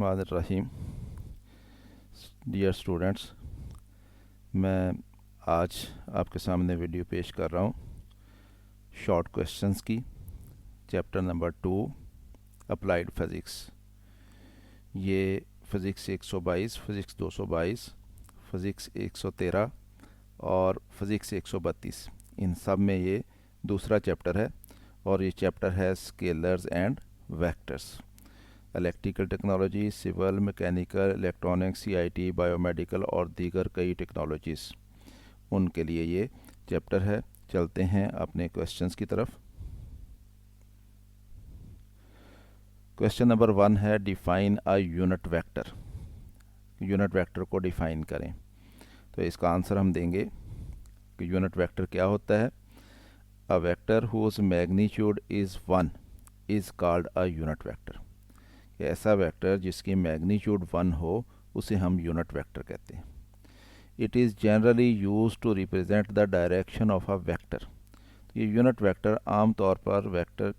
बिस्मिल्लाहिर्रहमानिर्रहीम। Dear students, मैं आज आपके सामने वीडियो पेश कर रहा हूँ शॉर्ट क्वेश्चंस की, चैप्टर नंबर 2 अप्लाइड फ़िज़िक्स। ये फ़िज़िक्स 122, फ़िज़िक्स 222, फ़िज़िक्स 113 और फ़िज़िक्स 132, इन सब में ये दूसरा चैप्टर है और ये चैप्टर है scalars and vectors. Electrical technology, civil, mechanical, electronics, CIT, biomedical और दीगर कई टेक्नोलॉजीज़, उनके लिए ये चैप्टर है। चलते हैं अपने क्वेश्चंस की तरफ। क्वेश्चन नंबर 1 है, डिफ़ाइन अ यूनिट वेक्टर। यूनिट वेक्टर को डिफ़ाइन करें। तो इसका आंसर हम देंगे कि यूनिट वेक्टर क्या होता है। A vector whose magnitude is 1 is called a unit vector. ऐसा वेक्टर जिसकी मैग्नीट्यूड 1 हो उसे हम यूनिट वेक्टर कहते हैं। It is generally use to represent the direction of a vector. ये यूनिट वेक्टर आम तौर पर वेक्टर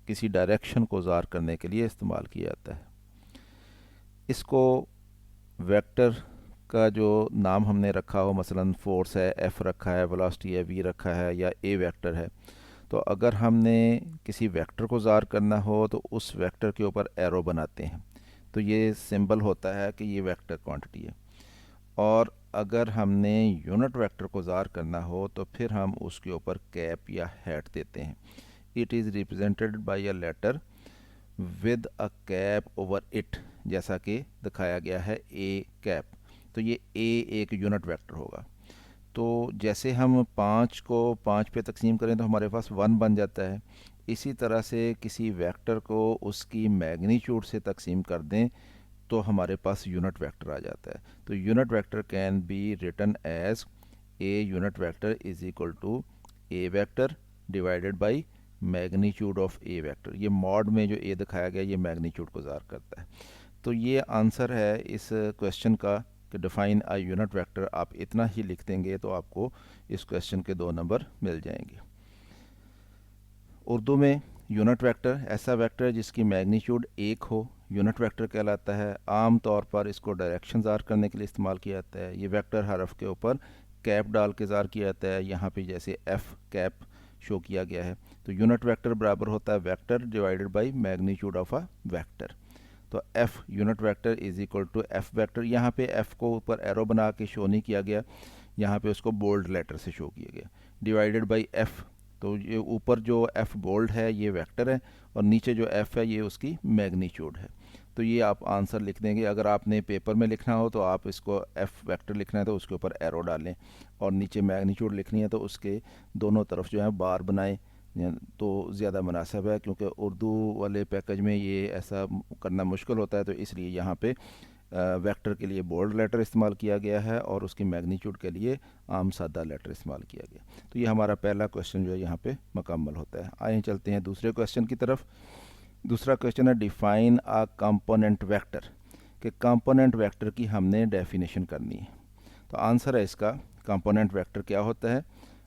किसी डायरेक्शन को ज़ाहिर करने के लिए इस्तेमाल किया जाता है। इसको वेक्टर का जो नाम हमने रखा हो, मसलन फोर्स है, एफ रखा है, वेलोसिटी है, वी रखा है, या ए वेक्टर है, तो अगर हमने किसी वेक्टर को ज़ाहिर करना हो तो उस वेक्टर के ऊपर एरो बनाते हैं, तो ये सिंबल होता है कि ये वेक्टर क्वांटिटी है। और अगर हमने यूनिट वेक्टर को ज़ाहिर करना हो तो फिर हम उसके ऊपर कैप या हैट देते हैं। It is represented by a letter with a cap over it, जैसा कि दिखाया गया है ए कैप। तो ये ए एक यूनिट वेक्टर होगा। तो जैसे हम 5 को 5 पे तकसीम करें तो हमारे पास 1 बन जाता है। इसी तरह से किसी वेक्टर को उसकी मैग्नीट्यूड से तकसीम कर दें तो हमारे पास यूनिट वेक्टर आ जाता है। तो unit vector can be written as a unit vector is equal to a vector divided by magnitude of a vector. ये मॉड में जो ए दिखाया गया ये मैग्नीट्यूड को ज़ाहिर करता है। तो ये आंसर है इस क्वेश्चन का कि डिफ़ाइन अ यूनिट वेक्टर। आप इतना ही लिख देंगे तो आपको इस क्वेश्चन के 2 नंबर मिल जाएंगे। उर्दू में यूनिट वेक्टर ऐसा वेक्टर जिसकी मैग्नीट्यूड 1 हो यूनिट वेक्टर कहलाता है। आम तौर पर इसको डायरेक्शन ज़ाहिर करने के लिए इस्तेमाल किया जाता है। ये वेक्टर हरफ के ऊपर कैप डाल के ज़ाहिर किया जाता है। यहाँ पे जैसे एफ कैप शो किया गया है। तो यूनिट वेक्टर बराबर होता है vector divided by magnitude of a vector. तो F unit vector is equal to F vector. यहाँ पे एफ को ऊपर एरो बना के शो नहीं किया गया, यहाँ पे उसको बोल्ड लेटर से शो किया गया, डिवाइडेड बाई एफ। तो ये ऊपर जो एफ बोल्ड है ये वेक्टर है और नीचे जो एफ है ये उसकी मैग्नीट्यूड है। तो ये आप आंसर लिख देंगे। अगर आपने पेपर में लिखना हो तो आप इसको एफ वेक्टर लिखना है तो उसके ऊपर एरो डालें, और नीचे मैग्नीट्यूड लिखनी है तो उसके दोनों तरफ जो है बार बनाएं तो ज़्यादा मुनासिब है, क्योंकि उर्दू वाले पैकेज में ये ऐसा करना मुश्किल होता है। तो इसलिए यहाँ पे वेक्टर के लिए बोल्ड लेटर इस्तेमाल किया गया है और उसकी मैग्नीट्यूड के लिए आम सादा लेटर इस्तेमाल किया गया। तो ये हमारा पहला क्वेश्चन जो है यहाँ पे मुकम्मल होता है। आइए चलते हैं दूसरे क्वेश्चन की तरफ। दूसरा क्वेश्चन है, डिफ़ाइन अ कंपोनेंट वेक्टर। कि कंपोनेंट वेक्टर की हमने डेफिनेशन करनी है। तो आंसर है इसका, कंपोनेंट वेक्टर क्या होता है।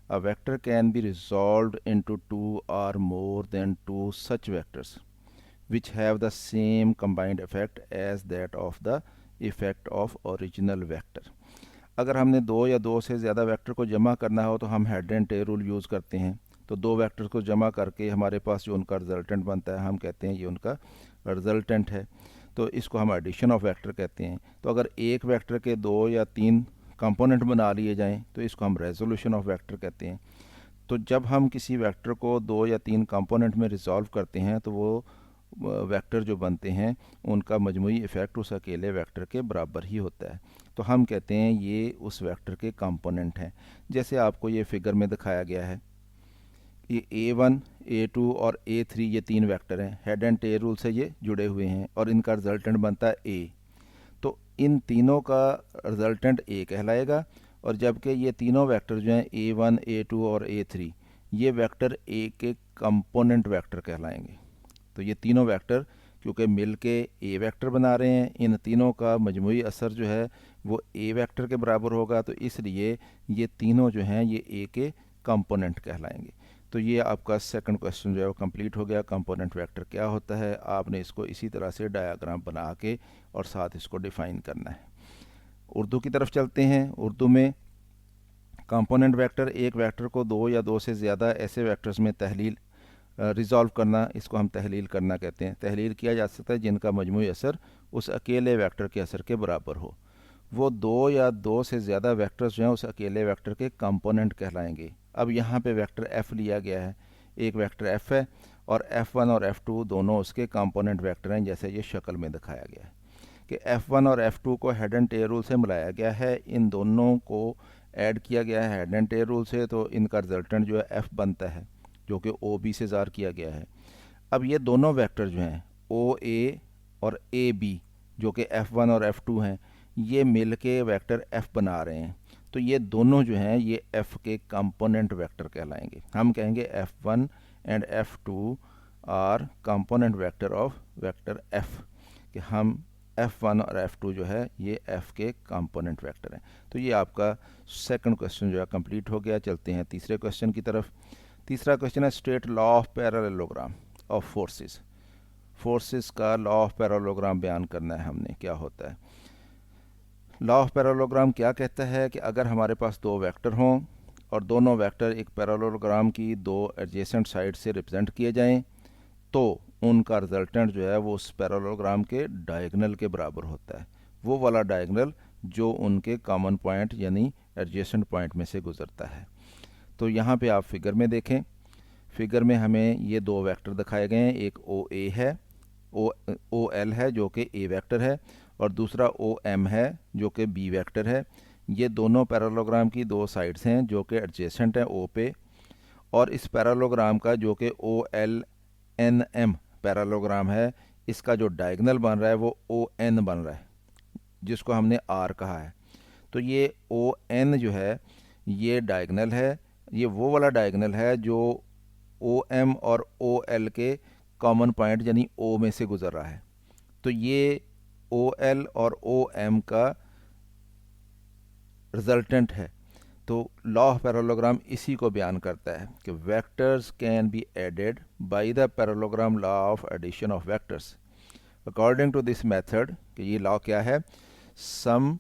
A vector can be resolved into 2 or more than 2 such vectors which have the same combined effect as that of the effect of original vector। अगर हमने 2 या 2 से ज़्यादा वेक्टर को जमा करना हो तो हम head and tell rule use करते हैं। तो 2 वेक्टर्स को जमा करके हमारे पास जो उनका रिजल्टेंट बनता है हम कहते हैं ये उनका रिजल्टेंट है। तो इसको हम एडिशन ऑफ वेक्टर कहते हैं। तो अगर एक वेक्टर के 2 या 3 कंपोनेंट बना लिए जाएं तो इसको हम रेजोल्यूशन ऑफ वेक्टर कहते हैं। तो जब हम किसी वेक्टर को 2 या 3 कंपोनेंट में रिजॉल्व करते हैं तो वो वेक्टर जो बनते हैं उनका मजमूई इफ़ेक्ट उस अकेले वेक्टर के बराबर ही होता है। तो हम कहते हैं ये उस वेक्टर के कंपोनेंट हैं। जैसे आपको ये फिगर में दिखाया गया है, ये A1, A2 और A3 ये 3 वेक्टर हैं। हेड एंड टेल रूल से ये जुड़े हुए हैं और इनका रिजल्टेंट बनता है A। तो इन तीनों का रिजल्टेंट A कहलाएगा, और जबकि ये तीनों वेक्टर जो हैं A1, A2 और A3 ये वेक्टर A के कंपोनेंट वेक्टर कहलाएंगे। तो ये तीनों वेक्टर क्योंकि मिल के A वेक्टर बना रहे हैं, इन तीनों का मजमूई असर जो है वो A वेक्टर के बराबर होगा। तो इसलिए ये तीनों जो हैं ये A के कंपोनेंट कहलाएंगे। तो ये आपका सेकंड क्वेश्चन जो है वो कंप्लीट हो गया। कंपोनेंट वेक्टर क्या होता है, आपने इसको इसी तरह से डायग्राम बना के और साथ इसको डिफाइन करना है। उर्दू की तरफ चलते हैं। उर्दू में कंपोनेंट वेक्टर, एक वेक्टर को दो या दो से ज़्यादा ऐसे वेक्टर्स में तहलील रिजॉल्व करना, इसको हम तहलील करना कहते हैं। तहलील किया जा सकता है जिनका मजमूई असर उस अकेले वेक्टर के असर के बराबर हो। वो दो या दो से ज़्यादा वेक्टर्स जो हैं उस अकेले वेक्टर के कंपोनेंट कहलाएंगे। अब यहाँ पे वेक्टर f लिया गया है, एक वेक्टर f है और f1 और f2 दोनों उसके कंपोनेंट वेक्टर हैं, जैसे ये शक्ल में दिखाया गया है कि f1 और f2 को हेड एंड टेल रूल से मिलाया गया है। इन दोनों को ऐड किया गया है हेड एंड टेल रूल से, तो इनका रिजल्टेंट जो है f बनता है, जो कि OB से ज़ार किया गया है। अब ये दोनों वेक्टर जो हैं OA और AB, जो कि f1 और f2 हैं, ये मिल के वेक्टर f बना रहे हैं। तो ये दोनों जो हैं ये f के कंपोनेंट वेक्टर कहलाएंगे। हम कहेंगे f1 and f2 R component vector of vector f, कि हम f1 और f2 जो है ये f के कंपोनेंट वेक्टर हैं। तो ये आपका सेकंड क्वेश्चन जो है कंप्लीट हो गया। चलते हैं तीसरे क्वेश्चन की तरफ। तीसरा क्वेश्चन है state law of parallelogram of forces. Forces का लॉ ऑफ पैरेललोग्राम बयान करना है हमने, क्या होता है। लॉ ऑफ पैरेललोग्राम क्या कहता है कि अगर हमारे पास दो वेक्टर हों और दोनों वेक्टर एक पैरेललोग्राम की दो एडजेसेंट साइड से रिप्रेजेंट किए जाएं, तो उनका रिजल्टेंट जो है वो उस पैरेललोग्राम के डायगोनल के बराबर होता है, वो वाला डायगोनल जो उनके कॉमन पॉइंट यानी एडजेसेंट पॉइंट में से गुजरता है। तो यहाँ पे आप फिगर में देखें, फिगर में हमें ये दो वेक्टर दिखाए गए हैं, एक OA है, OL है जो कि A वेक्टर है, और दूसरा OM है जो कि B वेक्टर है। ये दोनों पैरेललोग्राम की दो साइड्स हैं जो कि एडजेसेंट हैं O पे, और इस पैरेललोग्राम का जो कि OLNM पैरेललोग्राम है, इसका जो डायगोनल बन रहा है वो ON बन रहा है, जिसको हमने R कहा है। तो ये ON जो है ये डायगोनल है, ये वो वाला डायगोनल है जो OM और OL के कॉमन पॉइंट यानी O में से गुजर रहा है। तो ये OL और OM का रिजल्टेंट है। तो लॉ ऑफ पैरेललोग्राम इसी को बयान करता है कि vectors can be added by the parallelogram law of addition of vectors according to this method. कि ये लॉ क्या है, sum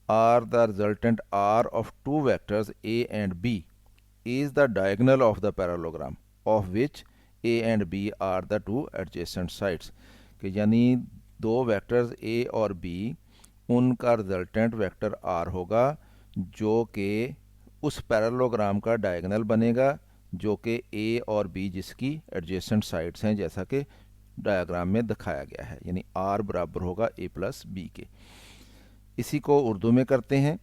are the resultant R of two vectors A and B is the diagonal of the parallelogram of which A and B are the two adjacent sides। कि यानी दो vectors A और B, उनका resultant vector R होगा जो कि उस parallelogram का डायगोनल बनेगा, जो कि A और B जिसकी एडजेसेंट साइड्स हैं, जैसा कि डायग्राम में दिखाया गया है, यानी R बराबर होगा A प्लस B के। इसी को उर्दू में करते हैं।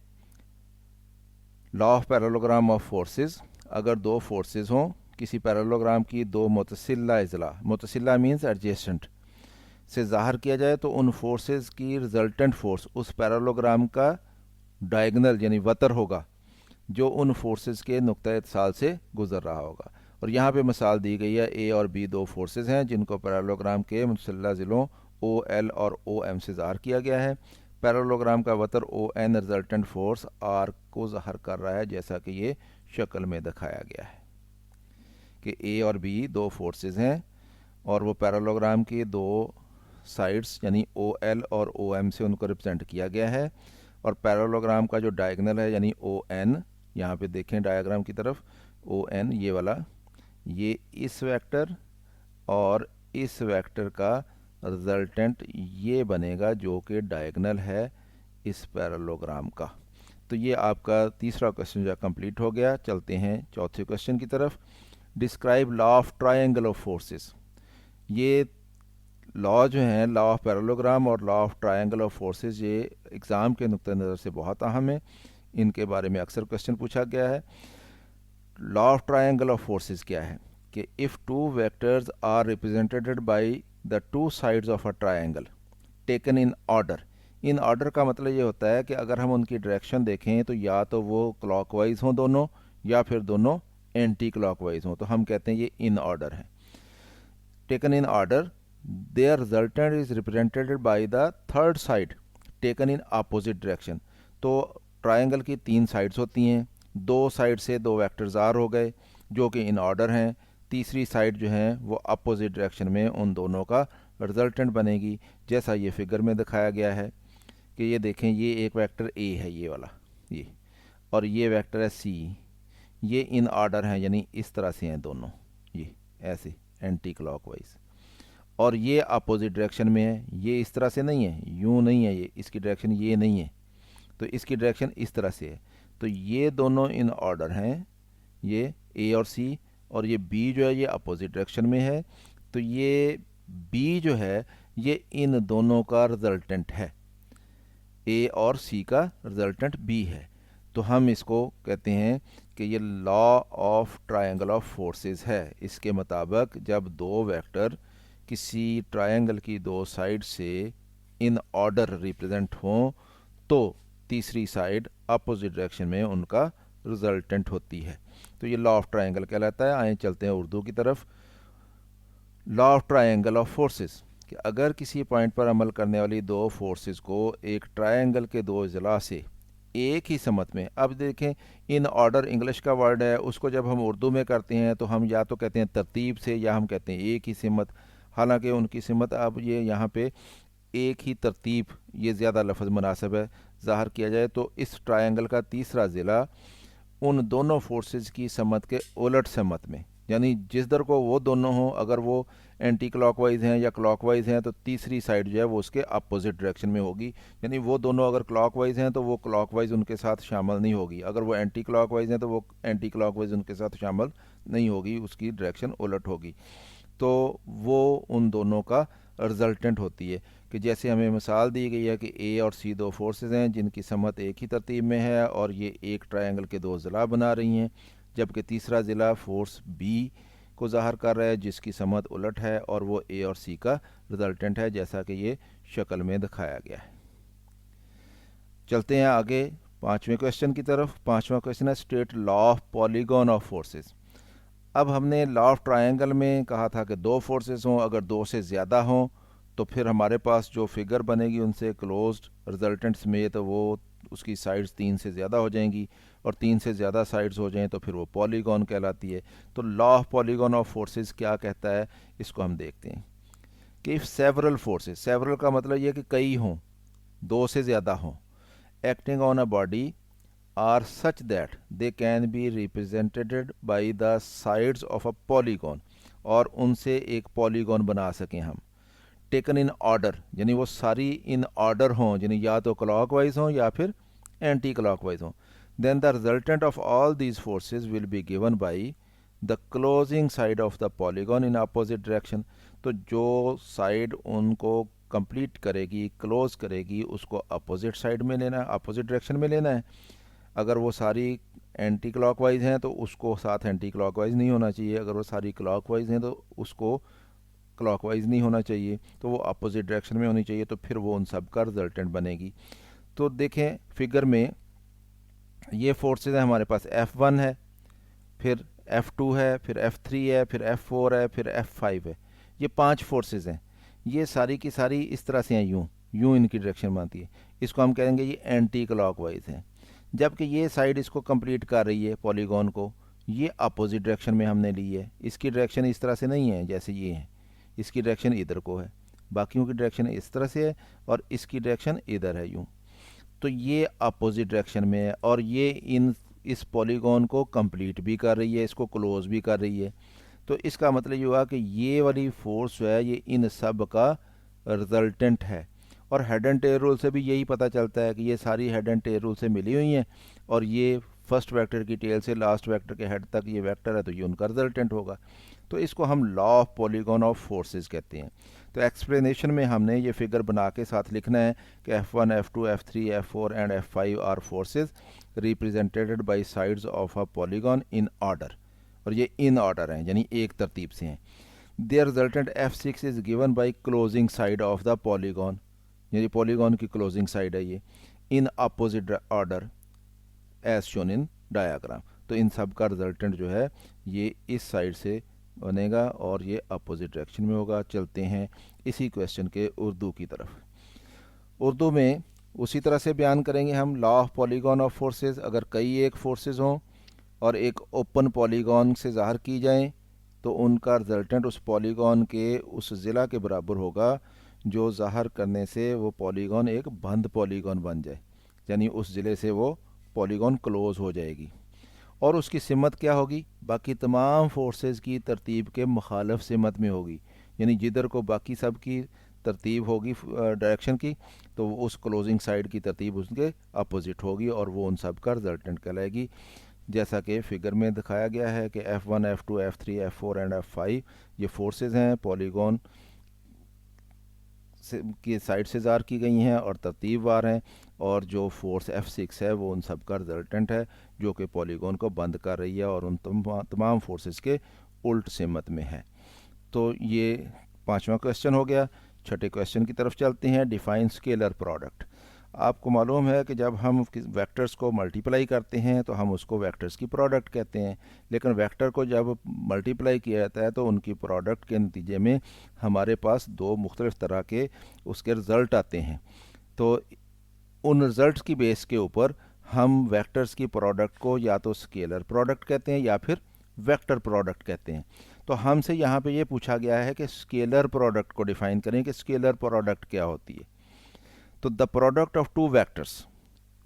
Law of parallelogram of forces, अगर दो फोर्सेस हों किसी पैरेललोग्राम की दो मुतसिला अजला, मुतसिला मीन्स एडजेसेंट, से ज़ाहिर किया जाए तो उन फोर्सेस की रिजल्टेंट फोर्स उस पैरेललोग्राम का डायगोनल यानी वतर होगा जो उन फोर्सेस के नुक्ता इत्तिसाल से गुजर रहा होगा। और यहाँ पे मिसाल दी गई है A और B दो फोर्सेस हैं जिनको पैरेललोग्राम के मुतसिला ज़िलों OL और OM से ज़ाहिर किया गया है। पैरेललोग्राम का वतर ON रिजल्टेंट फोर्स R को ज़ाहिर कर रहा है, जैसा कि ये शक्ल में दिखाया गया है कि A और B दो फोर्सेस हैं और वो पैरेललोग्राम की दो साइड्स यानी OL और OM से उनको रिप्रेजेंट किया गया है। और पैरेललोग्राम का जो डायगोनल है यानी ON, यहाँ पे देखें डायग्राम की तरफ, ON ये वाला, ये इस वेक्टर और इस वेक्टर का रिजल्टेंट ये बनेगा जो कि डायगोनल है इस पैरेललोग्राम का। तो ये आपका तीसरा क्वेश्चन जो कंप्लीट हो गया। चलते हैं चौथे क्वेश्चन की तरफ। Describe law of triangle of forces. ये लॉ जो हैं, लॉ ऑफ पैरेललोग्राम और law of triangle of forces, ये एग्ज़ाम के नुक्ते नज़र से बहुत अहम है, इनके बारे में अक्सर क्वेश्चन पूछा गया है। Law of triangle of forces क्या है कि if two vectors are represented by the two sides of a triangle taken in order. In order का मतलब ये होता है कि अगर हम उनकी डायरेक्शन देखें तो या तो वो क्लॉकवाइज हों दोनों, या फिर दोनों एंटी क्लॉकवाइज हों, तो हम कहते हैं ये इन ऑर्डर है। Taken in order, their resultant is represented by the third side taken in opposite direction. तो ट्रायंगल की तीन साइड्स होती हैं, दो साइड से दो वेक्टर्स आर हो गए, जो कि इन ऑर्डर हैं। तीसरी साइड जो है वो अपोजिट डायरेक्शन में उन दोनों का रिजल्टेंट बनेगी, जैसा ये फिगर में दिखाया गया है कि ये देखें, ये एक वेक्टर ए है ये वाला, ये, और ये वेक्टर है सी। ये इन ऑर्डर हैं, यानी इस तरह से हैं दोनों, ये ऐसे एंटी क्लॉकवाइज, और ये अपोजिट डायरेक्शन में है। ये इस तरह से नहीं है, यूं नहीं है, ये इसकी डायरेक्शन ये नहीं है, तो इसकी डायरेक्शन इस तरह से है। तो ये दोनों इन ऑर्डर हैं, ये ए और सी, और ये बी जो है ये अपोजिट डायरेक्शन में है। तो ये बी जो है ये इन दोनों का रिजल्टेंट है, ए और सी का रिजल्टेंट बी है। तो हम इसको कहते हैं कि ये law of triangle of forces है। इसके मुताबिक जब दो वेक्टर किसी ट्रायंगल की दो साइड से इन ऑर्डर रिप्रेजेंट हों तो तीसरी साइड अपोजिट डायरेक्शन में उनका रिजल्टेंट होती है। तो ये लॉ ऑफ ट्रायंगल कहलाता है। आए चलते हैं उर्दू की तरफ। Law of triangle of forces, कि अगर किसी पॉइंट पर अमल करने वाली दो फोर्सेस को एक ट्रायंगल के दो अजला से एक ही समत में, अब देखें इन ऑर्डर इंग्लिश का वर्ड है, उसको जब हम उर्दू में करते हैं तो हम या तो कहते हैं तरतीब से या हम कहते हैं एक ही सिमत। हालांकि उनकी सिमत, अब ये यहाँ पे एक ही तरतीब, ये ज़्यादा लफ्ज़ मुनासिब है ज़ाहिर किया जाए, तो इस ट्रायंगल का तीसरा ज़िला उन दोनों फोर्सेस की समत के उलट समत में, यानी जिस दर को वो दोनों हों, अगर वो एंटी क्लॉकवाइज हैं या क्लॉकवाइज हैं तो तीसरी साइड जो है वो उसके अपोजिट डायरेक्शन में होगी। यानी वो दोनों अगर क्लॉकवाइज हैं तो वो क्लॉकवाइज उनके साथ शामिल नहीं होगी, अगर वो एंटी क्लॉकवाइज हैं तो वो एंटी क्लॉकवाइज उनके साथ शामिल नहीं होगी, उसकी डायरेक्शन उलट होगी। तो वो उन दोनों का रिजल्टेंट होती है। कि जैसे हमें मिसाल दी गई है कि ए और सी दो फोर्सेस हैं जिनकी समत एक ही तरतीब में है और ये एक ट्रायंगल के दो ज़िला बना रही हैं, जबकि तीसरा ज़िला फोर्स बी को ज़ाहिर कर रहा है जिसकी समत उलट है और वो ए और सी का रिजल्टेंट है, जैसा कि ये शक्ल में दिखाया गया है। चलते हैं आगे पाँचवें क्वेश्चन की तरफ। पाँचवा क्वेश्चन है state law of polygon of forces. अब हमने लॉ ऑफ ट्रायंगल में कहा था कि दो फोर्सेस हों, अगर दो से ज़्यादा हों तो फिर हमारे पास जो फिगर बनेगी उनसे क्लोज्ड रिजल्टेंट्स में तो वो उसकी साइड्स तीन से ज़्यादा हो जाएंगी, और तीन से ज़्यादा साइड्स हो जाएं तो फिर वो पॉलीगॉन कहलाती है। तो law of polygon of forces क्या कहता है, इसको हम देखते हैं कि इफ़ सेवरल फोर्सेस, सेवरल का मतलब ये कि कई हों, दो से ज़्यादा हों, acting on a body are such that they can be represented by the sides of a polygon, और उनसे एक पॉलीगॉन बना सकें हम, टेकन इन ऑर्डर, यानी वो सारी इन ऑर्डर हों, यानी या तो क्लॉकवाइज हों या फिर एंटी क्लॉकवाइज हों, then the resultant of all these forces will be given by the closing side of the polygon in opposite direction। तो जो साइड उनको कंप्लीट करेगी, क्लोज करेगी, उसको अपोजिट साइड में लेना है, अपोजिट डायरेक्शन में लेना है। अगर वो सारी एंटी क्लॉकवाइज हैं तो उसको साथ एंटी क्लॉकवाइज नहीं होना चाहिए, अगर वो सारी क्लॉकवाइज हैं तो उसको क्लॉकवाइज नहीं होना चाहिए, तो वो अपोजिट डायरेक्शन में होनी चाहिए, तो फिर वो उन सब का रिजल्टेंट बनेगी। तो देखें फिगर में ये फोर्सेज है, हमारे पास F1 है, फिर F2 है, फिर F3 है, फिर F4 है, फिर F5 है। ये पांच फोर्सेज हैं, ये सारी की सारी इस तरह से हैं, यूँ यूँ इनकी डायरेक्शन बनती है, इसको हम कहेंगे ये एंटी क्लॉकवाइज हैं। जबकि ये साइड इसको कंप्लीट कर रही है पॉलीगॉन को, ये अपोजिट डायरेक्शन में हमने ली है, इसकी डायरेक्शन इस तरह से नहीं है जैसे ये है, इसकी डायरेक्शन इधर को है, बाकियों की डायरेक्शन इस तरह से है और इसकी डायरेक्शन इधर है यूँ। तो ये अपोजिट डायरेक्शन में है और ये इस पॉलीगॉन को कंप्लीट भी कर रही है, इसको क्लोज भी कर रही है। तो इसका मतलब ये हुआ कि ये वाली फोर्स जो है ये इन सब का रिजल्टेंट है। और हेड एंड टेल रूल से भी यही पता चलता है कि ये सारी हेड एंड टेल रूल से मिली हुई हैं, और ये फर्स्ट वेक्टर की टेल से लास्ट वेक्टर के हेड तक ये वेक्टर है, तो ये उनका रिजल्टेंट होगा। तो इसको हम law of polygon of forces कहते हैं। तो एक्सप्लेनेशन में हमने ये फिगर बना के साथ लिखना है कि F1, F2, F3, F4 and F5 are forces represented by sides of a polygon in order, और ये इन ऑर्डर हैं यानी एक तरतीब से हैं। Their resultant F6 is given by closing side of the polygon, यानी पॉलीगॉन की क्लोजिंग साइड है ये, in opposite order as shown in diagram. तो इन सब का रिजल्टेंट जो है ये इस साइड से बनेगा और ये अपोजिट डायरेक्शन में होगा। चलते हैं इसी क्वेश्चन के उर्दू की तरफ। उर्दू में उसी तरह से बयान करेंगे हम law of polygon of forces. अगर कई एक फोर्सेस हों और एक ओपन पॉलीगॉन से ज़ाहिर की जाएं तो उनका रिजल्टेंट उस पॉलीगॉन के उस ज़िला के बराबर होगा जो ज़ाहिर करने से वो पॉलीगॉन एक बंद पॉलीगॉन बन जाए, यानी उस ज़िले से वो पॉलीगॉन क्लोज़ हो जाएगी। और उसकी सिमत क्या होगी? बाकी तमाम फोर्सेस की तरतीब के मुखालफ सिमत में होगी, यानी जिधर को बाकी सब की तरतीब होगी डायरेक्शन की, तो उस क्लोजिंग साइड की तरतीब उसके अपोजिट होगी और वो उन सब का रिजल्टेंट कहलाएगी। जैसा कि फिगर में दिखाया गया है कि F1, F2, F3, F4 and F5 ये फोर्सेस हैं, पॉलीगॉन की साइड से ज़ार की गई हैं और तरतीबवार हैं, और जो फोर्स F6 है वो उन सब का रिजल्टेंट है जो कि पॉलीगॉन को बंद कर रही है और उन तमाम फोर्सेस के उल्ट सिमत में है। तो ये पांचवा क्वेश्चन हो गया। छठे क्वेश्चन की तरफ चलते हैं। Define scalar product. आपको मालूम है कि जब हम वेक्टर्स को मल्टीप्लाई करते हैं तो हम उसको वेक्टर्स की प्रोडक्ट कहते हैं, लेकिन वेक्टर को जब मल्टीप्लाई किया जाता है तो उनकी प्रोडक्ट के नतीजे में हमारे पास दो मुख्तलिफ तरह के उसके रिज़ल्ट आते हैं। तो उन रिज़ल्ट की बेस के ऊपर हम वेक्टर्स की प्रोडक्ट को या तो स्केलर प्रोडक्ट कहते हैं या फिर वेक्टर प्रोडक्ट कहते हैं। तो हमसे यहाँ पे ये पूछा गया है कि स्केलर प्रोडक्ट को डिफाइन करें कि स्केलर प्रोडक्ट क्या होती है। तो the product of two vectors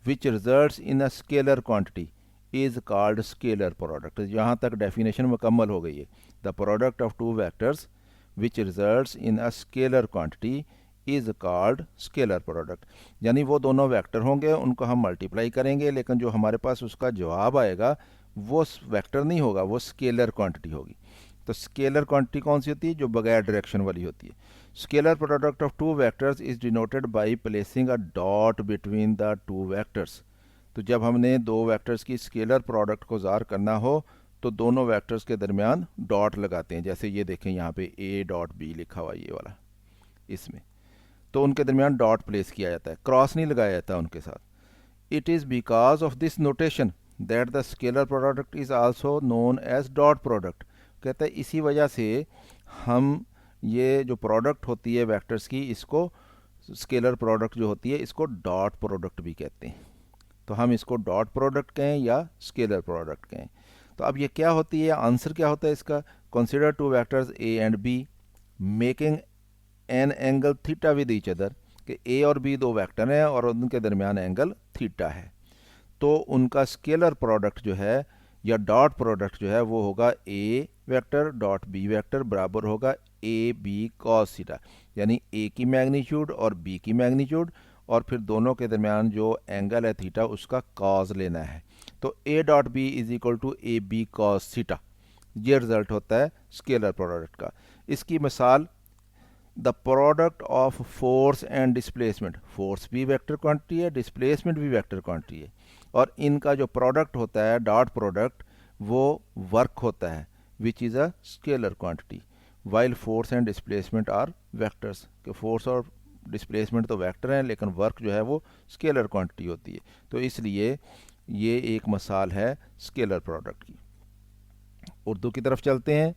which results in a scalar quantity is called scalar product. यहाँ तक डेफिनेशन मुकम्मल हो गई है। The product of two vectors which results in a scalar quantity is called scalar product. यानी वो दोनों vector होंगे, उनको हम मल्टीप्लाई करेंगे, लेकिन जो हमारे पास उसका जवाब आएगा वो वेक्टर नहीं होगा, वो स्केलर क्वांटिटी होगी। तो स्केलर क्वांटिटी कौन सी होती है? जो बगैर डायरेक्शन वाली होती है। Scalar product of two vectors is denoted by placing a dot between the two vectors. तो जब हमने दो वेक्टर्स की स्केलर प्रोडक्ट को ज़ाहिर करना हो तो दोनों वेक्टर्स के दरमियान डॉट लगाते हैं। जैसे ये देखें यहाँ पे A डॉट B लिखा हुआ ये वाला, इसमें तो उनके दरमियान डॉट प्लेस किया जाता है, क्रॉस नहीं लगाया जाता उनके साथ। It is because of this notation that the scalar product is also known as dot product. कहता है इसी वजह से हम ये जो प्रोडक्ट होती है वेक्टर्स की, इसको स्केलर प्रोडक्ट जो होती है इसको डॉट प्रोडक्ट भी कहते हैं। तो हम इसको डॉट प्रोडक्ट कहें या स्केलर प्रोडक्ट कहें। तो अब ये क्या होती है, आंसर क्या होता है इसका? Consider two vectors A and B making an angle theta with each other, कि A और B दो वेक्टर हैं और उनके दरमियान एंगल थीटा है। तो उनका स्केलर प्रोडक्ट जो है या डॉट प्रोडक्ट जो है वो होगा A vector dot B vector बराबर होगा AB cos थीटा, यानी A की मैग्नीट्यूड और B की मैग्नीट्यूड और फिर दोनों के दरमियान जो एंगल है थीटा उसका कॉज लेना है। तो A dot B is equal to AB cos theta, ये रिजल्ट होता है स्केलर प्रोडक्ट का। इसकी मिसाल the product of force and displacement. Force भी वेक्टर क्वांटिटी है, डिस्प्लेसमेंट भी वेक्टर क्वांटिटी है, और इनका जो प्रोडक्ट होता है डॉट प्रोडक्ट वो वर्क होता है which is a scalar quantity, while force and displacement are vectors. कि फोर्स और डिस्प्लेसमेंट तो वेक्टर हैं लेकिन वर्क जो है वो स्केलर क्वांटिटी होती है। तो इसलिए ये एक मिसाल है स्केलर प्रोडक्ट की। उर्दू की तरफ चलते हैं।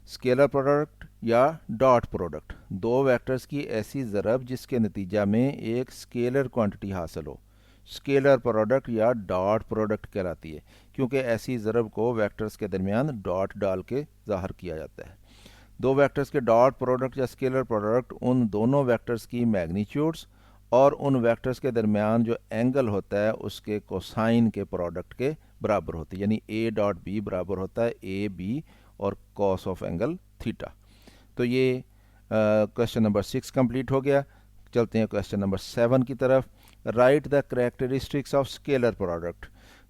स्केलर प्रोडक्ट या डॉट प्रोडक्ट, दो वेक्टर्स की ऐसी ज़रब जिसके नतीजा में एक स्केलर क्वांटिटी हासिल हो, स्केलर प्रोडक्ट या डॉट प्रोडक्ट कहलाती है, क्योंकि ऐसी ज़रब को वेक्टर्स के दरमियान डॉट डाल के ज़ाहिर किया जाता है। दो वेक्टर्स के डॉट प्रोडक्ट या स्केलर प्रोडक्ट उन दोनों वेक्टर्स की मैग्नीट्यूड्स और उन वेक्टर्स के दरमियान जो एंगल होता है उसके कोसाइन के प्रोडक्ट के बराबर होती है, यानी A डॉट B बराबर होता है AB और कॉस ऑफ एंगल थीटा। तो ये क्वेश्चन नंबर 6 कंप्लीट हो गया। चलते हैं क्वेश्चन नंबर 7 की तरफ। Right the characteristics of scalar product,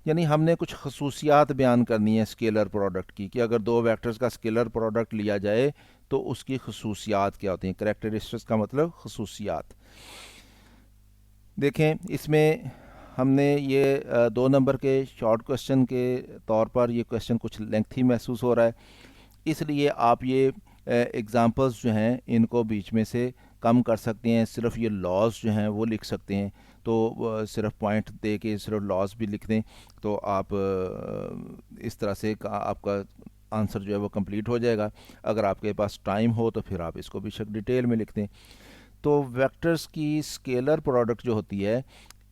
यानी हमने कुछ खसूसियात बयान करनी है स्केलर प्रोडक्ट की, कि अगर दो वेक्टर्स का स्केलर प्रोडक्ट लिया जाए तो उसकी खसूसियात क्या होती हैं। करेक्टरिस्टिक्स का मतलब खसूसियात। देखें इसमें हमने ये 2 नंबर के शॉर्ट क्वेश्चन के तौर पर ये क्वेश्चन कुछ लेंथी महसूस हो रहा है, इसलिए आप ये एग्ज़ाम्पल्स जो हैं इनको बीच में से कम कर सकते हैं। सिर्फ ये लॉज जो हैं वो लिख सकते हैं, तो सिर्फ पॉइंट दे के सिर्फ लॉज भी लिख दें तो आप इस तरह से आपका आंसर जो है वो कंप्लीट हो जाएगा। अगर आपके पास टाइम हो तो फिर आप इसको भी डिटेल में लिख दें। तो वेक्टर्स की स्केलर प्रोडक्ट जो होती है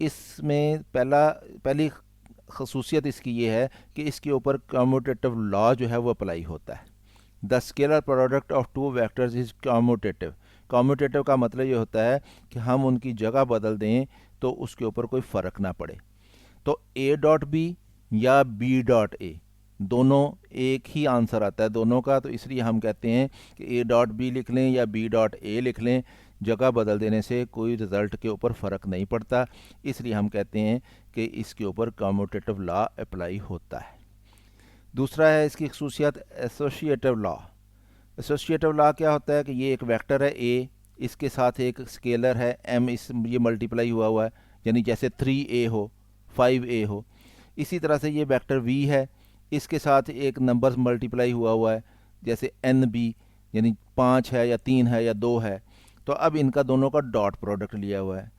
इसमें पहली खसूसियत इसकी ये है कि इसके ऊपर कम्यूटेटिव लॉ जो है वो अप्लाई होता है। The scalar product of two vectors is commutative. Commutative का मतलब ये होता है कि हम उनकी जगह बदल दें तो उसके ऊपर कोई फ़र्क ना पड़े। तो ए डॉट बी या बी डॉट ए दोनों एक ही आंसर आता है दोनों का, तो इसलिए हम कहते हैं कि ए डॉट बी लिख लें या बी डॉट ए लिख लें, जगह बदल देने से कोई रिज़ल्ट के ऊपर फ़र्क नहीं पड़ता, इसलिए हम कहते हैं कि इसके ऊपर कम्यूटेटिव लॉ अप्लाई होता है। दूसरा है इसकी खसूसियत एसोसिएटिव लॉ। एसोसिएटिव लॉ क्या होता है कि ये एक वेक्टर है ए, इसके साथ एक स्केलर है एम, इस ये मल्टीप्लाई हुआ है, यानी जैसे 3a हो 5a हो। इसी तरह से ये वेक्टर v है, इसके साथ एक नंबर मल्टीप्लाई हुआ है, जैसे nb, यानी 5 है या 3 है या 2 है। तो अब इनका दोनों का डॉट प्रोडक्ट लिया हुआ है।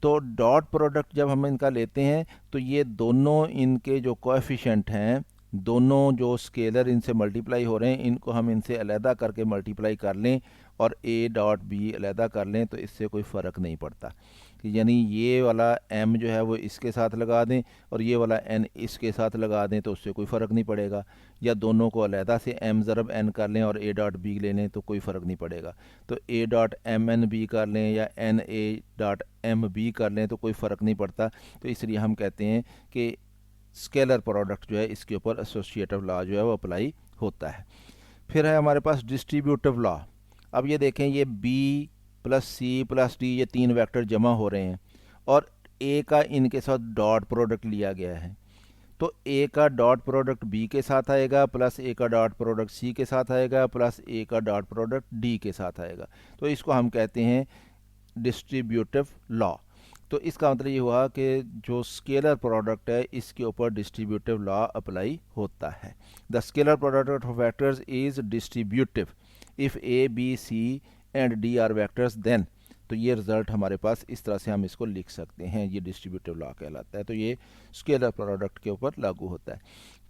तो डॉट प्रोडक्ट जब हम इनका लेते हैं तो ये दोनों इनके जो कोएफिशिएंट हैं, दोनों जो स्केलर इनसे मल्टीप्लाई हो रहे हैं, इनको हम इनसे अलहदा करके मल्टीप्लाई कर लें और a डॉट बी अलहदा कर लें तो इससे कोई फ़र्क नहीं पड़ता। यानी ये वाला m जो है वो इसके साथ लगा दें और ये वाला n इसके साथ लगा दें तो उससे कोई फ़र्क नहीं पड़ेगा, या दोनों को अलहदा से m ज़रब n कर लें और a डॉट b ले लें तो कोई फ़र्क नहीं पड़ेगा। तो a dot M N B कर लें या n a dot M B कर लें तो कोई फ़र्क नहीं पड़ता। तो इसलिए हम कहते हैं कि स्केलर प्रोडक्ट जो है इसके ऊपर एसोसिएटिव लॉ जो है वो अप्लाई होता है। फिर है हमारे पास डिस्ट्रीब्यूटिव लॉ। अब ये देखें, ये b plus C plus D, ये तीन वेक्टर जमा हो रहे हैं और a का इनके साथ डॉट प्रोडक्ट लिया गया है। तो a का डॉट प्रोडक्ट b के साथ आएगा प्लस a का डॉट प्रोडक्ट c के साथ आएगा प्लस a का डॉट प्रोडक्ट d के साथ आएगा। तो इसको हम कहते हैं डिस्ट्रीब्यूटिव लॉ। तो इसका मतलब ये हुआ कि जो स्केलर प्रोडक्ट है इसके ऊपर डिस्ट्रीब्यूटिव लॉ अप्लाई होता है। The scalar product of vectors is distributive if A B C and D are vectors then. तो ये रिज़ल्ट हमारे पास इस तरह से हम इसको लिख सकते हैं, ये डिस्ट्रीब्यूटिव लॉ कहलाता है। तो ये स्केलर प्रोडक्ट के ऊपर लागू होता है।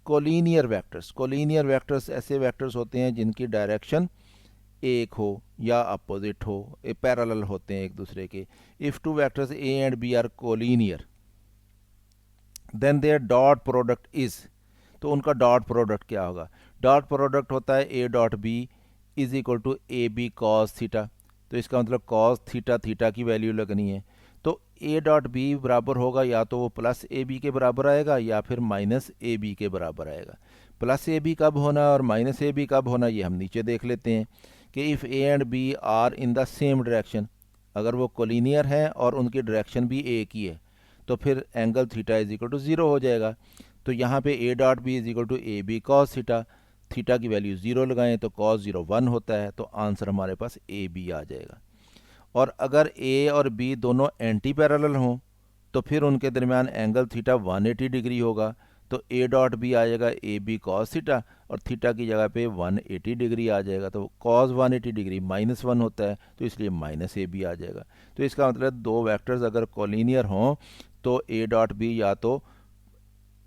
कोलिनियर वेक्टर्स, कोलिनियर वेक्टर्स ऐसे वेक्टर्स होते हैं जिनकी डायरेक्शन एक हो या अपोजिट हो, पैरेलल होते हैं एक दूसरे के। If two vectors A and B are collinear then their dot product is. तो उनका डॉट प्रोडक्ट क्या होगा? डॉट प्रोडक्ट होता है A dot B is equal to A B cos theta. तो इसका मतलब कॉस थीटा, थीटा की वैल्यू लगनी है। तो ए डॉट बी बराबर होगा या तो वो प्लस ए बी के बराबर आएगा या फिर माइनस ए बी के बराबर आएगा। प्लस ए बी कब होना और माइनस ए बी कब होना ये हम नीचे देख लेते हैं कि if A and B are in the same direction, अगर वो कोलिनियर हैं और उनकी डायरेक्शन भी एक ही है तो फिर angle theta is equal to 0 हो जाएगा। तो यहाँ पे A dot B is equal to A B cos theta, theta की वैल्यू 0 लगाएं तो कॉस 0 1 होता है, तो आंसर हमारे पास ए बी आ जाएगा। और अगर ए और बी दोनों एंटी पैरेलल हों तो फिर उनके दरमियान एंगल थीटा 180 डिग्री होगा। तो ए डॉट बी आ जाएगा ए बी कॉस थीटा और थीटा की जगह पे 180 डिग्री आ जाएगा। तो कॉस 180 डिग्री -1 होता है तो इसलिए माइनस ए बी आ जाएगा। तो इसका मतलब दो वेक्टर्स अगर कोलिनियर हों तो ए डॉट बी या तो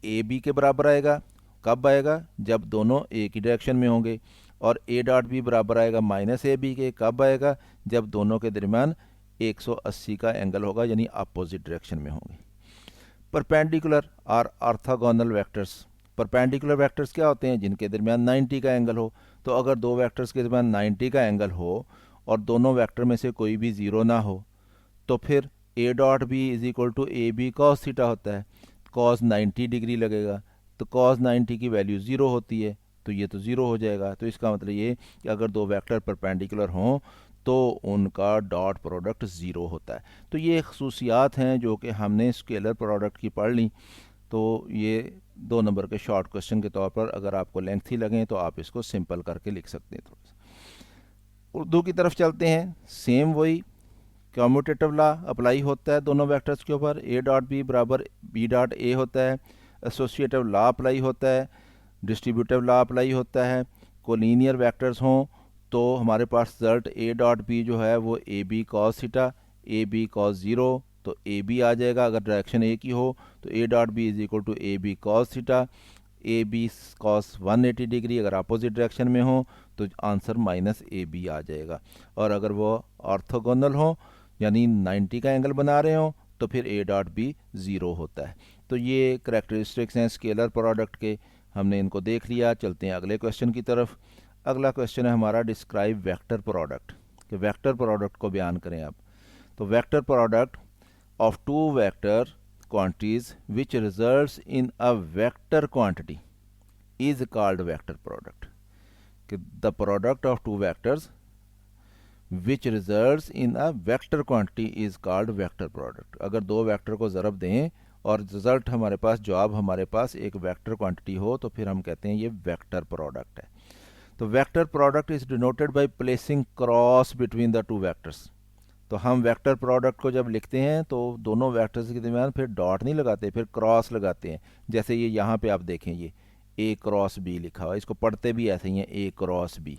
ए बी के बराबर आएगा, कब आएगा? जब दोनों एक ही डायरेक्शन में होंगे। और ए डॉट बी बराबर आएगा माइनस ए बी के, कब आएगा? जब दोनों के दरमियान 180 का एंगल होगा, यानी अपोजिट डायरेक्शन में होंगे। परपेंडिकुलर और ऑर्थोगोनल वेक्टर्स। परपेंडिकुलर वेक्टर्स क्या होते हैं? जिनके दरमियान 90 का एंगल हो। तो अगर दो वेक्टर्स के दरमियान 90 का एंगल हो और दोनों वेक्टर में से कोई भी 0 ना हो तो फिर A dot B is equal to A B cos theta होता है, कॉस 90 डिग्री लगेगा। तो कॉस 90 की वैल्यू 0 होती है तो ये तो 0 हो जाएगा। तो इसका मतलब ये कि अगर दो वेक्टर परपेंडिकुलर हों तो उनका डॉट प्रोडक्ट 0 होता है। तो ये खसूसियात हैं जो कि हमने स्केलर प्रोडक्ट की पढ़ ली। तो ये 2 नंबर के शॉर्ट क्वेश्चन के तौर पर अगर आपको लेंथी लगें तो आप इसको सिंपल करके लिख सकते हैं। थोड़ा सा उर्दू की तरफ चलते हैं। सेम वही कम्यूटेटिव लॉ अप्लाई होता है दोनों वेक्टर्स के ऊपर। ए डॉट बी बराबर बी डॉट ए होता है। एसोसिएटिव लॉ अप्लाई होता है। डिस्ट्रीब्यूटिव लॉ अप्लाई होता है। कोलिनियर वेक्टर्स हों तो हमारे पास रिजल्ट ए डॉट बी जो है वो A B cos theta, A B cos 0 तो ए बी आ जाएगा अगर डायरेक्शन एक ही हो। तो A dot B is equal to A B cos theta, A B cos 180 degree अगर अपोजिट डायरेक्शन में हो तो आंसर माइनस ए बी आ जाएगा। और अगर वो ऑर्थोगोनल हो यानी 90 का एंगल बना रहे हो तो फिर ए डॉट बी 0 होता है। तो ये करैक्टरिस्टिक्स हैं स्केलर प्रोडक्ट के, हमने इनको देख लिया। चलते हैं अगले क्वेश्चन की तरफ। अगला क्वेश्चन है हमारा डिस्क्राइब वेक्टर प्रोडक्ट, कि वेक्टर प्रोडक्ट को बयान करें आप। तो vector product of two vector quantities which results in a vector quantity is called vector product। कि the product of two vectors which results in a vector quantity is called vector product। अगर दो vector को ज़रब दें और result हमारे पास, जवाब हमारे पास एक वेक्टर क्वांटिटी हो, तो फिर हम कहते हैं ये वेक्टर प्रोडक्ट है। तो vector product is denoted by placing cross between the two vectors. तो हम वेक्टर प्रोडक्ट को जब लिखते हैं तो दोनों वेक्टर्स के दरमियान फिर डॉट नहीं लगाते, फिर क्रॉस लगाते हैं। जैसे ये यहाँ पे आप देखें, ये ए क्रॉस बी लिखा हुआ है, इसको पढ़ते भी ऐसे ही है, ए क्रॉस बी।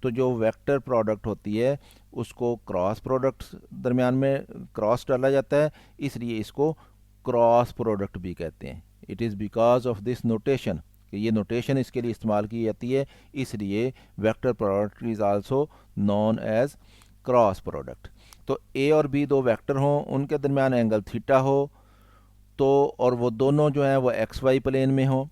तो जो वेक्टर प्रोडक्ट होती है उसको क्रॉस प्रोडक्ट दरमियान में क्रॉस डाला जाता है, इसलिए इसको क्रॉस प्रोडक्ट भी कहते हैं। It is because of this notation, कि ये नोटेशन इसके लिए इस्तेमाल की जाती है, इसलिए vector product is also known as cross product. तो ए और बी दो वेक्टर हों, उनके दरमियान एंगल थीटा हो, तो और वो दोनों जो हैं वो एक्स वाई प्लेन में हो,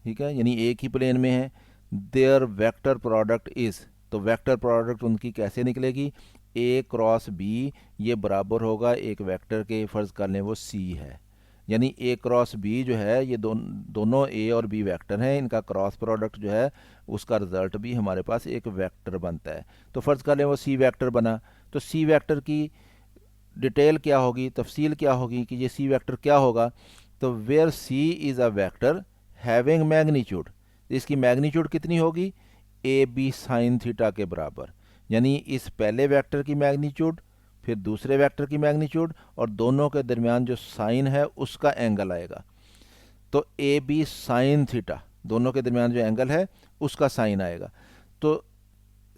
ठीक है, यानी एक ही प्लेन में है। देयर वेक्टर प्रोडक्ट इज़, तो वेक्टर प्रोडक्ट उनकी कैसे निकलेगी, ए क्रॉस बी ये बराबर होगा एक वेक्टर के, फ़र्ज़ कर लें वो सी है, यानी ए क्रॉस बी जो है ये दोनों ए और बी वेक्टर हैं, इनका क्रॉस प्रोडक्ट जो है उसका रिजल्ट भी हमारे पास एक वेक्टर बनता है। तो फ़र्ज़ कर लें वो सी वेक्टर बना, तो सी वेक्टर की डिटेल क्या होगी, तफसील क्या होगी कि ये सी वेक्टर क्या होगा। तो where C is a vector having magnitude, इसकी मैग्नीट्यूड कितनी होगी, ए बी साइन थीटा के बराबर, यानी इस पहले वेक्टर की मैग्नीट्यूड, फिर दूसरे वेक्टर की मैग्नीट्यूड, और दोनों के दरमियान जो साइन है उसका एंगल आएगा। तो ए बी साइन थीटा, दोनों के दरमियान जो एंगल है उसका साइन आएगा। तो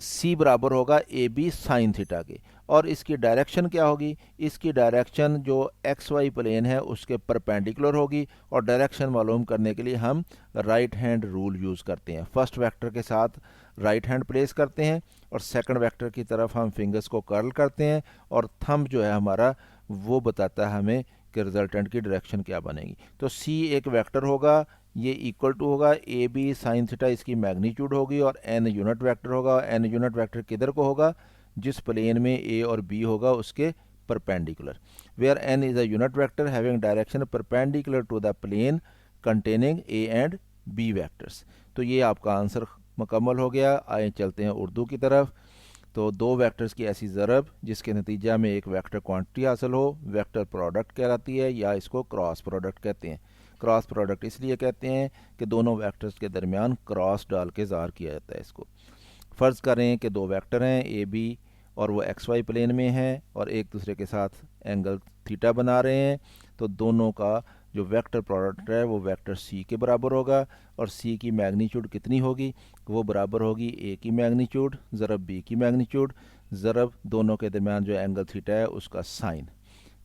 सी बराबर होगा ए बी साइन थीटा के। और इसकी डायरेक्शन क्या होगी, इसकी डायरेक्शन जो एक्स वाई प्लेन है उसके परपेंडिकुलर होगी, और डायरेक्शन मालूम करने के लिए हम राइट हैंड रूल यूज़ करते हैं। फर्स्ट वेक्टर के साथ राइट हैंड प्लेस करते हैं और सेकंड वेक्टर की तरफ हम फिंगर्स को कर्ल करते हैं, और थंब जो है हमारा वो बताता है हमें कि रिजल्टेंट की डायरेक्शन क्या बनेगी। तो सी एक वेक्टर होगा, ये इक्वल टू होगा ए बी साइन थीटा, इसकी मैग्नीट्यूड होगी, और एन यूनिट वेक्टर होगा। एन यूनिट वेक्टर किधर को होगा, जिस प्लेन में ए और बी होगा उसके perpendicular. Where N is a unit vector having direction perpendicular to the plane containing A and B vectors. तो ये आपका आंसर मुकम्मल हो गया। आए चलते हैं उर्दू की तरफ। तो दो वेक्टर्स की ऐसी ज़रब जिसके नतीजा में एक वेक्टर क्वांटिटी हासिल हो, वेक्टर प्रोडक्ट कहलाती है, या इसको क्रॉस प्रोडक्ट कहते हैं। क्रॉस प्रोडक्ट इसलिए कहते हैं कि दोनों वेक्टर्स के दरमियान क्रॉस डाल के ज़ाहिर किया जाता है इसको। फ़र्ज़ करें कि दो वेक्टर हैं ए बी, और वो एक्स वाई प्लेन में हैं और एक दूसरे के साथ एंगल थीटा बना रहे हैं, तो दोनों का जो वेक्टर प्रोडक्ट है वो वेक्टर सी के बराबर होगा, और सी की मैग्नीट्यूड कितनी होगी, वो बराबर होगी ए की मैग्नीट्यूड ज़रब बी की मैग्नीट्यूड ज़रब दोनों के दरमियान जो एंगल थीटा है उसका साइन,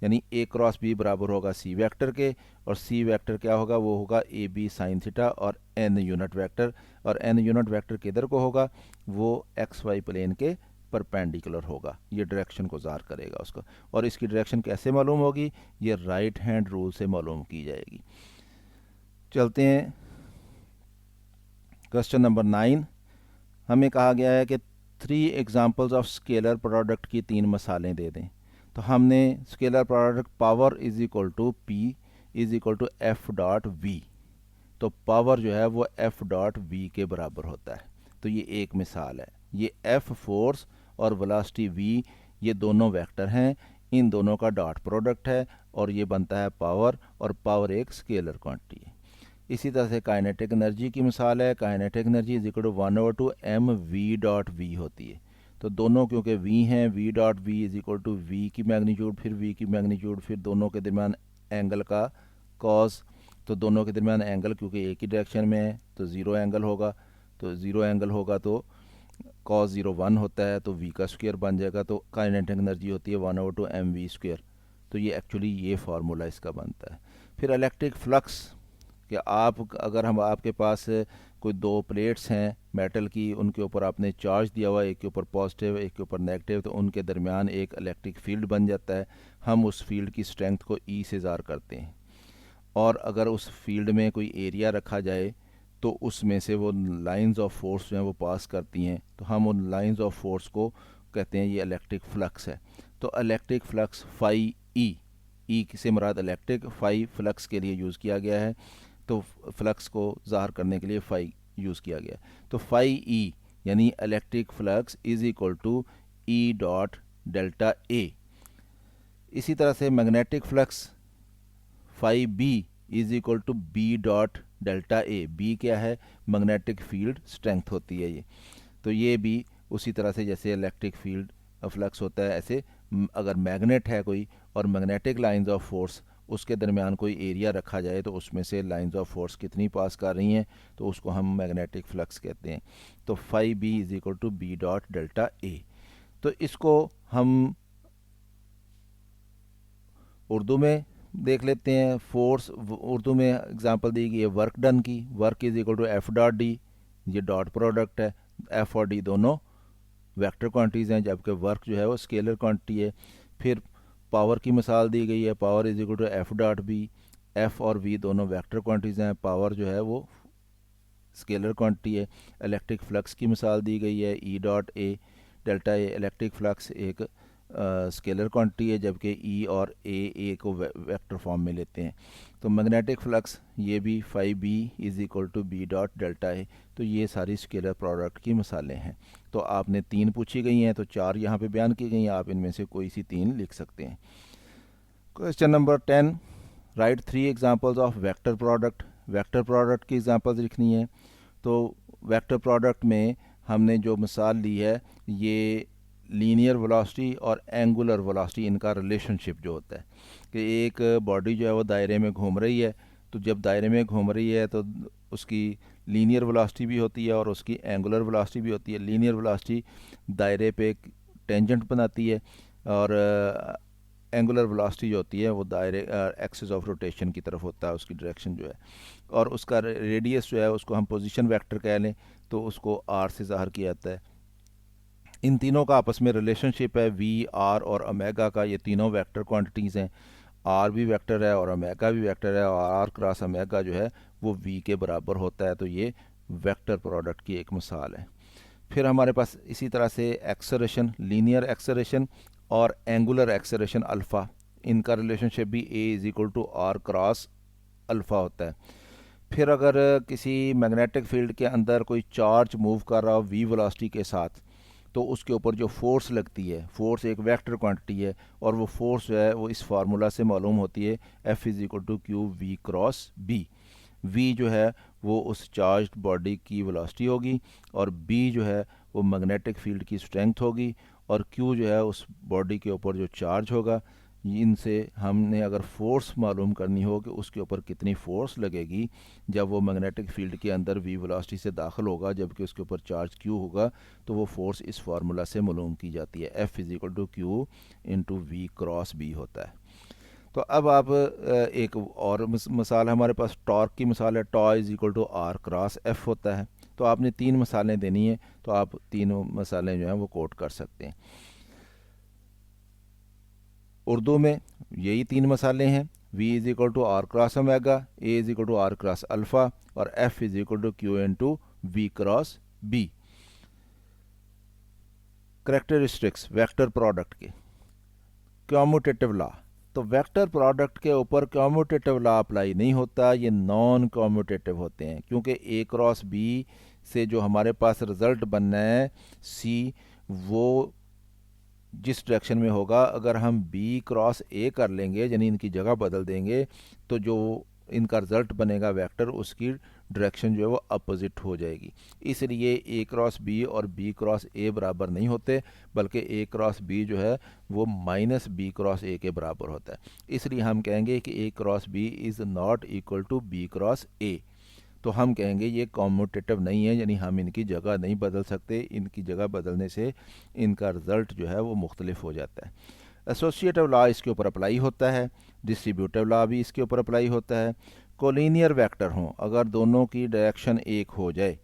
यानी ए क्रॉस बी बराबर होगा सी वेक्टर के, और सी वेक्टर क्या होगा, वो होगा ए बी साइन थीटा और एन यूनिट वेक्टर, और एन यूनिट वेक्टर किधर को होगा, वो एक्स वाई प्लेन के परपेंडिकुलर होगा, ये डायरेक्शन को ज़ाहिर करेगा उसका। और इसकी डायरेक्शन कैसे मालूम होगी, ये राइट हैंड रूल से मालूम की जाएगी। चलते हैं क्वेश्चन नंबर 9। हमें कहा गया है कि 3 एग्जांपल्स ऑफ स्केलर प्रोडक्ट की 3 मिसालें दे दें। तो हमने scalar product power is equal to P is equal to F dot V, तो पावर जो है वो एफ डॉट वी के बराबर होता है। तो ये एक मिसाल है। ये एफ फोर्स और वेलोसिटी वी ये दोनों वेक्टर हैं, इन दोनों का डॉट प्रोडक्ट है, और ये बनता है पावर, और पावर एक स्केलर क्वांटिटी है। इसी तरह से काइनेटिक एनर्जी की मिसाल है। Kinetic energy is equal to 1/2 M V dot V होती है। तो दोनों क्योंकि वी हैं, V dot V is equal to V की मैग्नीट्यूड, फिर वी की मैग्नीट्यूड, फिर दोनों के दरमियान एंगल का कॉस, तो दोनों के दरमियान एंगल क्योंकि एक ही डायरेक्शन में है तो ज़ीरो एंगल होगा, तो ज़ीरो एंगल होगा तो कॉस 0 1 होता है, तो वी का स्क्वायर बन जाएगा। तो काइनेटिक एनर्जी होती है 1/2 एम वी स्क्वायर। तो ये एक्चुअली ये फार्मूला इसका बनता है। फिर इलेक्ट्रिक फ्लक्स, कि आप अगर हम आपके पास कोई दो प्लेट्स हैं मेटल की, उनके ऊपर आपने चार्ज दिया हुआ, एक के ऊपर पॉजिटिव एक के ऊपर नेगेटिव, तो उनके दरमियान एक इलेक्ट्रिक फील्ड बन जाता है। हम उस फील्ड की स्ट्रेंथ को ई से ज़ाहिर करते हैं। और अगर उस फील्ड में कोई एरिया रखा जाए तो उसमें से वो लाइंस ऑफ फोर्स जो हैं वो पास करती हैं, तो हम उन लाइंस ऑफ फोर्स को कहते हैं ये इलेक्ट्रिक फ्लक्स है। तो इलेक्ट्रिक फ्लक्स फाई ई से मुराद इलेक्ट्रिक, फाई फ्लक्स के लिए यूज़ किया गया है, तो फ्लक्स को ज़ाहिर करने के लिए फाई यूज़ किया गया। तो फाई ई यानी electric flux is equal to E dot delta A. इसी तरह से magnetic flux phi B is equal to B dot delta A. B क्या है? मैग्नेटिक फील्ड स्ट्रेंथ होती है ये। तो ये भी उसी तरह से जैसे इलेक्ट्रिक फील्ड फ्लक्स होता है, ऐसे अगर मैग्नेट है कोई और मैग्नेटिक लाइंस ऑफ फोर्स उसके दरमियान कोई एरिया रखा जाए तो उसमें से लाइंस ऑफ फोर्स कितनी पास कर रही हैं, तो उसको हम मैग्नेटिक फ्लक्स कहते हैं। तो phi B is equal to B dot delta A. तो इसको हम उर्दू में देख लेते हैं। फोर्स उर्दू में एग्जांपल दी गई है वर्क डन की। Work is equal to F dot D, ये डॉट प्रोडक्ट है। एफ और डी दोनों वेक्टर क्वांटिटीज़ हैं, जबकि वर्क जो है वो स्केलर क्वांटिटी है। फिर पावर की मिसाल दी गई है, power is equal to F dot B. F और वी दोनों वेक्टर क्वांटिटीज़ हैं, पावर जो है वो स्केलर क्वांटिटी है। इलेक्ट्रिक फ्लक्स की मिसाल दी गई है E dot A delta A. Electric flux एक स्केलर क्वांटिटी है, जबकि ई और ए को वेक्टर फॉर्म में लेते हैं। तो मैग्नेटिक फ्लक्स ये भी phi B is equal to B dot delta A. तो ये सारी स्केलर प्रोडक्ट की मिसालें हैं। तो आपने 3 पूछी गई हैं, तो 4 यहाँ पे बयान की गई हैं, आप इनमें से कोई सी 3 लिख सकते हैं। Question number 10, right 3 examples of vector product. Vector product की एग्जांपल्स लिखनी है। तो वेक्टर प्रोडक्ट में हमने जो मिसाल ली है, ये लीनियर वेलोसिटी और एंगुलर वेलोसिटी, इनका रिलेशनशिप जो होता है कि एक बॉडी जो है वो दायरे में घूम रही है, तो जब दायरे में घूम रही है तो उसकी लीनियर वेलोसिटी भी होती है और उसकी एंगुलर वेलोसिटी भी होती है। लीनियर वेलोसिटी दायरे पे एक टेंजेंट बनाती है और एंगुलर वेलोसिटी जो होती है वो दायरे एक्सिस ऑफ रोटेशन की तरफ होता है, उसकी डायरेक्शन जो है। और उसका रेडियस जो है उसको हम पोजीशन वेक्टर कह लें, तो उसको आर से ज़ाहिर किया जाता है। इन तीनों का आपस में रिलेशनशिप है वी, आर और ओमेगा का। ये तीनों वेक्टर क्वांटिटीज़ हैं। आर भी वेक्टर है और ओमेगा भी वेक्टर है, और आर क्रॉस ओमेगा जो है वो वी के बराबर होता है। तो ये वेक्टर प्रोडक्ट की एक मिसाल है। फिर हमारे पास इसी तरह से एक्सेलरेशन, लीनियर एक्सेलरेशन और एंगुलर एक्सेलरेशन अल्फ़ा, इनका रिलेशनशिप भी A is equal to R cross alpha होता है। फिर अगर किसी मैग्नेटिक फील्ड के अंदर कोई चार्ज मूव कर रहा हो वी वेलोसिटी के साथ, तो उसके ऊपर जो फोर्स लगती है, फोर्स एक वेक्टर क्वांटिटी है, और वो फोर्स जो है वो इस फार्मूला से मालूम होती है, F is equal to Q V cross B. V जो है वो उस चार्ज्ड बॉडी की वेलोसिटी होगी, और बी जो है वो मैग्नेटिक फील्ड की स्ट्रेंथ होगी, और क्यू जो है उस बॉडी के ऊपर जो चार्ज होगा। इनसे हमने अगर फोर्स मालूम करनी हो कि उसके ऊपर कितनी फोर्स लगेगी जब वो मैग्नेटिक फील्ड के अंदर वी वेलोसिटी से दाखिल होगा, जबकि उसके ऊपर चार्ज क्यू होगा, तो वो फोर्स इस फार्मूला से मालूम की जाती है, F is equal to Q into V cross B होता है। तो अब आप एक और मिसाल हमारे पास टॉर्क की मिसाल है। Tau is equal to R cross F होता है। तो आपने 3 मिसालें देनी है, तो आप तीनों मिसालें जो हैं वो कोट कर सकते हैं। उर्दू में यही 3 मसाले हैं, v is equal to R cross omega, A is equal to R cross alpha, और f is equal to Q into V cross B. Characteristics vector product के, कम्यूटेटिव लॉ। तो वेक्टर प्रोडक्ट के ऊपर commutative law apply नहीं होता, ये non commutative होते हैं, क्योंकि ए क्रॉस बी से जो हमारे पास रिज़ल्ट बनना है सी, वो जिस डायरेक्शन में होगा, अगर हम बी क्रॉस ए कर लेंगे यानी इनकी जगह बदल देंगे, तो जो इनका रिज़ल्ट बनेगा वेक्टर, उसकी डायरेक्शन जो है वो अपोजिट हो जाएगी। इसलिए ए क्रॉस बी और बी क्रॉस ए बराबर नहीं होते, बल्कि ए क्रॉस बी जो है वो माइनस बी क्रॉस ए के बराबर होता है। इसलिए हम कहेंगे कि A cross B is not equal to B cross A. तो हम कहेंगे ये कम्यूटेटिव नहीं है, यानी हम इनकी जगह नहीं बदल सकते। इनकी जगह बदलने से इनका रिज़ल्ट जो है वो मुख्तलिफ हो जाता है। एसोसिएटिव लॉ इसके ऊपर अप्लाई होता है, डिस्ट्रीब्यूटिव लॉ भी इसके ऊपर अप्लाई होता है। कोलिनियर वेक्टर हों, अगर दोनों की डायरेक्शन एक हो जाए,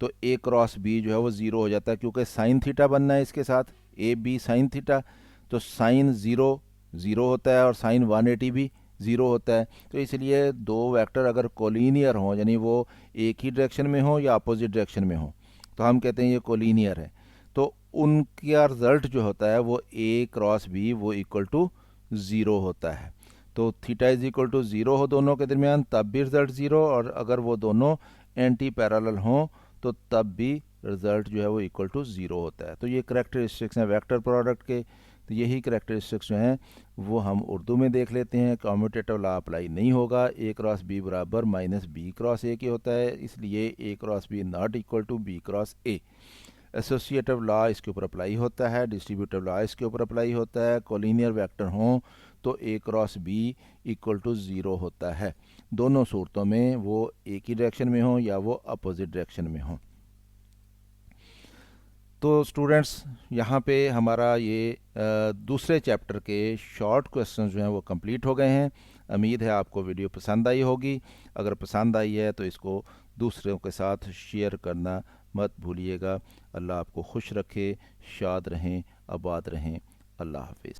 तो ए क्रॉस बी जो है वो ज़ीरो हो जाता है, क्योंकि साइन थीटा बनना है इसके साथ, ए बी साइन थीटा। तो साइन ज़ीरो ज़ीरो होता है और साइन 180 भी ज़ीरो होता है। तो इसलिए दो वेक्टर अगर कोलिनियर हों, यानी वो एक ही डायरेक्शन में हो या अपोजिट डायरेक्शन में हो, तो हम कहते हैं ये कोलिनियर है। तो उनका रिजल्ट जो होता है वो ए क्रॉस बी वो इक्वल टू ज़ीरो होता है। तो theta is equal to zero हो दोनों के दरमियान तब भी रिजल्ट ज़ीरो, और अगर वो दोनों एंटी पैरेलल हों तो तब भी रिजल्ट जो है वो इक्वल टू ज़ीरो होता है। तो ये करेक्टरिस्टिक्स हैं वेक्टर प्रोडक्ट के। तो यही करेक्टरिस्टिक्स जो हैं वो हम उर्दू में देख लेते हैं। कम्यूटेटिव लॉ अप्लाई नहीं होगा, ए क्रॉस बी बराबर माइनस बी क्रॉस ए के होता है, इसलिए A cross B not equal to B cross A. Associative law इसके ऊपर अप्लाई होता है, डिस्ट्रीब्यूटिव लॉ इसके ऊपर अप्लाई होता है। कोलिनियर वेक्टर हों तो A cross B equal to zero होता है, दोनों सूरतों में वो एक ही डायरेक्शन में हो या वो अपोजिट डायरेक्शन में हो। तो स्टूडेंट्स यहाँ पे हमारा ये दूसरे चैप्टर के शॉर्ट क्वेश्चन जो हैं वो कंप्लीट हो गए हैं। उम्मीद है आपको वीडियो पसंद आई होगी। अगर पसंद आई है तो इसको दूसरों के साथ शेयर करना मत भूलिएगा। अल्लाह आपको खुश रखे, शाद रहें, आबाद रहें। अल्लाह हाफिज़।